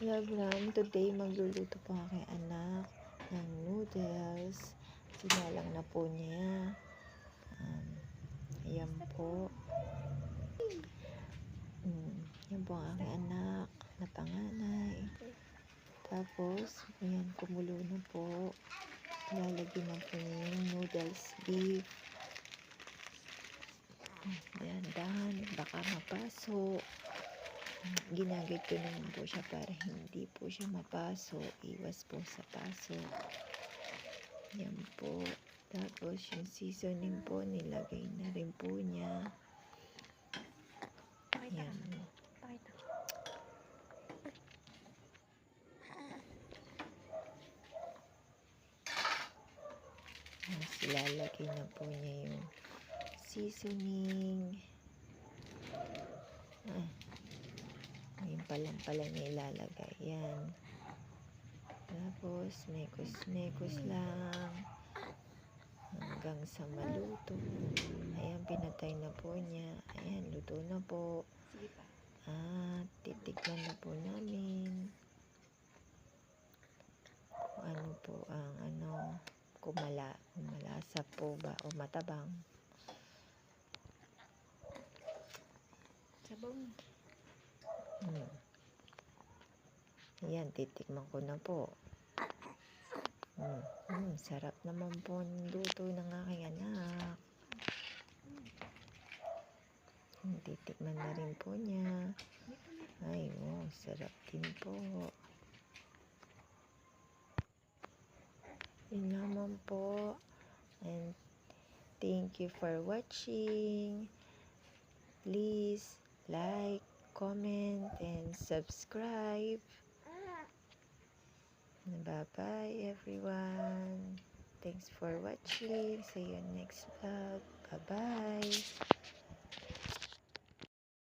Love Ram, today magluluto po ako kay anak ng noodles. Sinalang na po niya. Ayan po. Yan po ang aking anak na panganay. Tapos, ayan, kumulo na po. Ilalagyan na po niya yung noodles, beef. Dahan-dahan, baka mapaso. Ginagad ko naman po siya para hindi po siya mapaso. Iwas po sa paso. Yan po. Tapos yung seasoning po, nilagay na rin po niya. Yan. Tapos ilalagay na po niya yung seasoning. Ngayon pa lang pala niya ilalagay. Yan. Tapos, mekos-mekos lang. Hanggang sa maluto. Ayan, pinatay na po niya. Ayan, luto na po. At titikman na po namin kung ano po ang kumalasa po ba o matabang. Sabaw. Ayan, titikman ko na po. Sarap naman po ng luto ng aking anak. Titikman na rin po niya. Ay, sarap din po. Yun naman po. And thank you for watching. Please like, comment, and subscribe. Bye-bye, everyone. Thanks for watching. See you next vlog. Bye-bye.